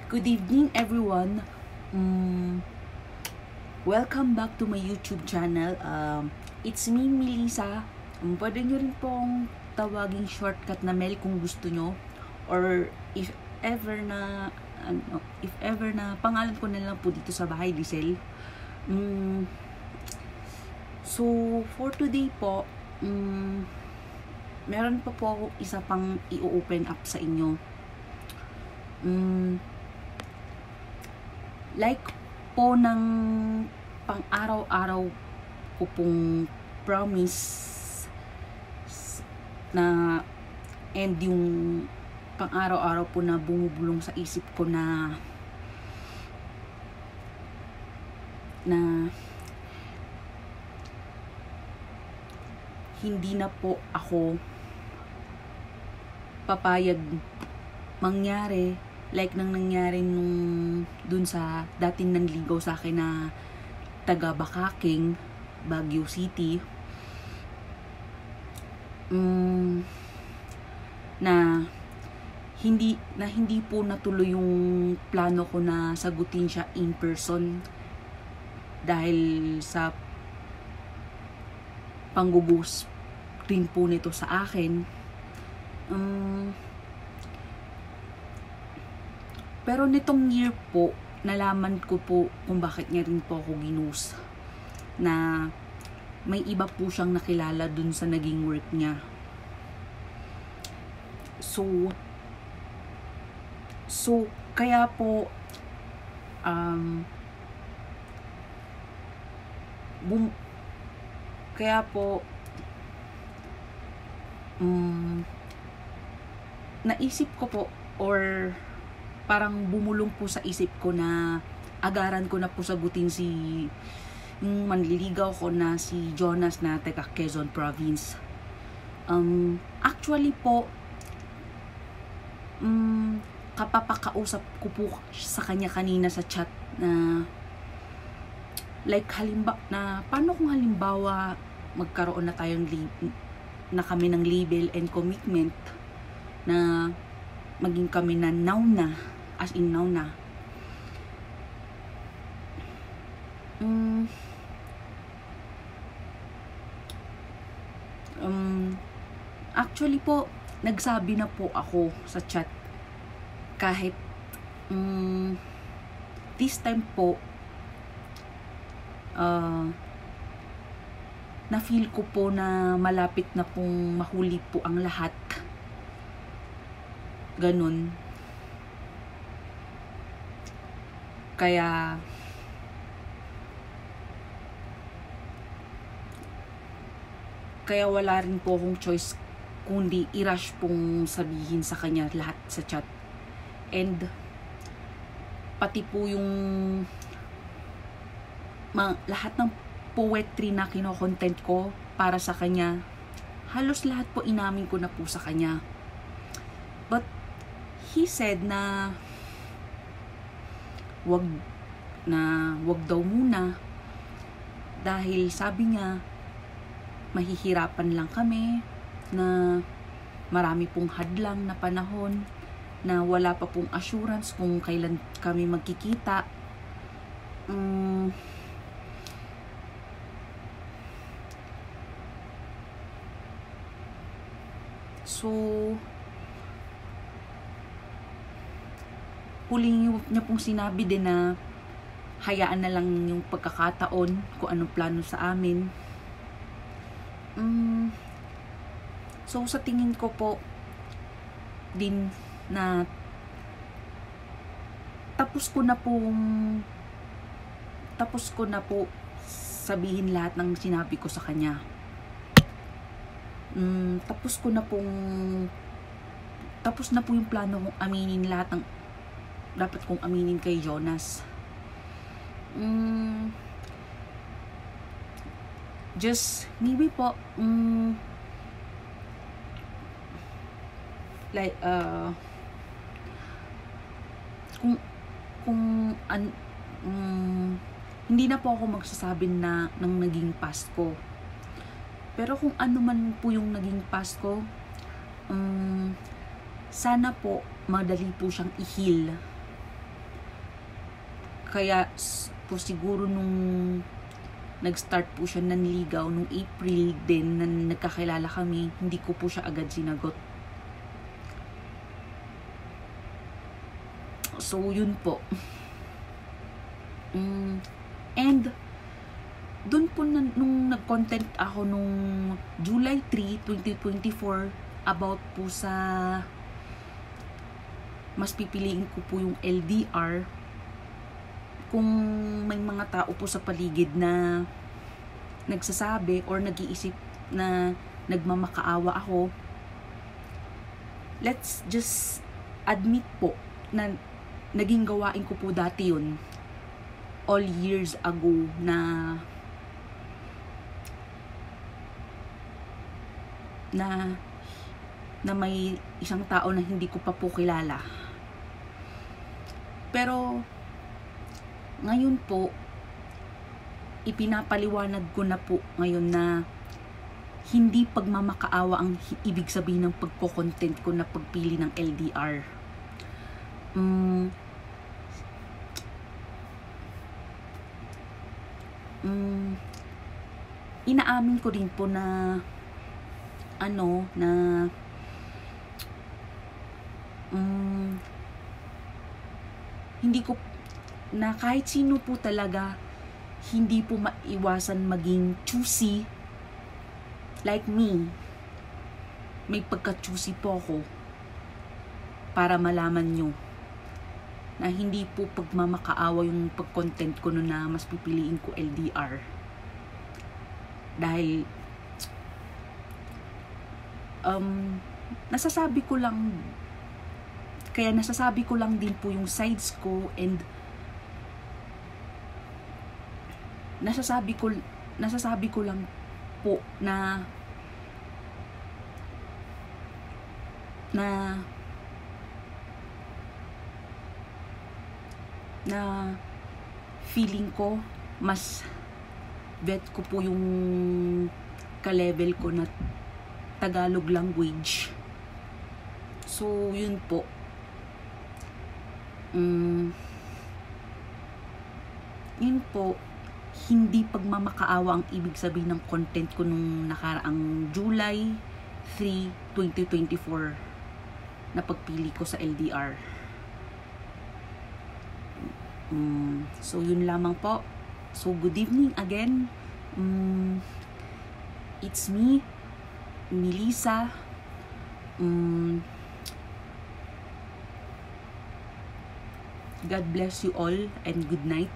Good evening, everyone. Welcome back to my YouTube channel. It's me, Melissa. Pwede nyo rin pong tawaging shortcut na Mel kung gusto nyo. Or if ever na pangalan ko na lang po dito sa bahay, Lisel. So, for today po, meron pa po ako isa pang i-open up sa inyo. Like po ng pang-araw-araw ko pong promise na and yung pang-araw-araw po na bumubulong sa isip ko na hindi na po ako papayag mangyari like nang nangyari nung dun sa dating nanligaw sa akin na taga Bakaking, Baguio City, na hindi po natuloy yung plano ko na sagutin siya in person dahil sa panggugos rin po nito sa akin. Pero nitong year po, nalaman ko po kung bakit niya rin po ako ginus. Na may iba po siyang nakilala dun sa naging work niya. So kaya po, naisip ko po or parang bumulong po sa isip ko na agaran ko na po sagutin yung manliligaw ko na si Jonas na taga Quezon Province. Actually po, kapapakausap ko po sa kanya kanina sa chat na like paano kung halimbawa magkaroon na kami ng label and commitment na maging kami na now na. Actually po, nagsabi na po ako sa chat kahit this time po na feel ko po na malapit na pong mahuli po ang lahat. Ganun. Kaya wala rin po akong choice kundi i-rush pong sabihin sa kanya lahat sa chat. And pati po yung lahat ng poetry na kino-content ko para sa kanya, halos lahat po inamin ko na po sa kanya. But he said na wag daw muna dahil sabi niya mahihirapan lang kami, na marami pong hadlang na panahon, na wala pa pong assurance kung kailan kami magkikita. So huling niya pong sinabi din na hayaan na lang yung pagkakataon kung anong plano sa amin. So sa tingin ko po din na tapos ko na po sabihin lahat ng sinabi ko sa kanya. Tapos na po yung plano kong aminin lahat ng dapat kong aminin kay Jonas. Just maybe po like hindi na po ako magsasabi ng naging past ko. Pero kung ano man po yung naging past ko, sana po madali po siyang i-heal Kaya po siguro nung nag-start po siya nanligaw nung April din na nagkakilala kami, hindi ko po siya agad sinagot. So yun po. And dun po nung nag-content ako nung July 3, 2024 about po sa mas pipiliin ko po yung LDR. Kung may mga tao po sa paligid na nagsasabi or nag-iisip na nagmamakaawa ako, let's just admit po na naging gawain ko po dati yun all years ago na may isang tao na hindi ko pa po kilala. Pero ngayon po, ipinapaliwanag ko na po ngayon na hindi pagmamakaawa ang ibig sabihin ng pagko-content ko na pagpili ng LDR. Inaamin ko din po na hindi ko na kahit sino po talaga hindi po maiwasan maging choosy like me. May pagka-choosy po ako para malaman nyo na hindi po pagmamakaawa yung pag-content ko no na mas pipiliin ko LDR. Dahil nasasabi ko lang din po yung sides ko, and nasasabi ko lang po na feeling ko mas bet ko po yung ka-level ko na Tagalog language. So yun po. Yun po, hindi pagmamakaawa ang ibig sabihin ng content ko nung nakaraang July 3, 2024 na pagpili ko sa LDR. So yun lamang po. So good evening again. It's me, Melissa. God bless you all and good night.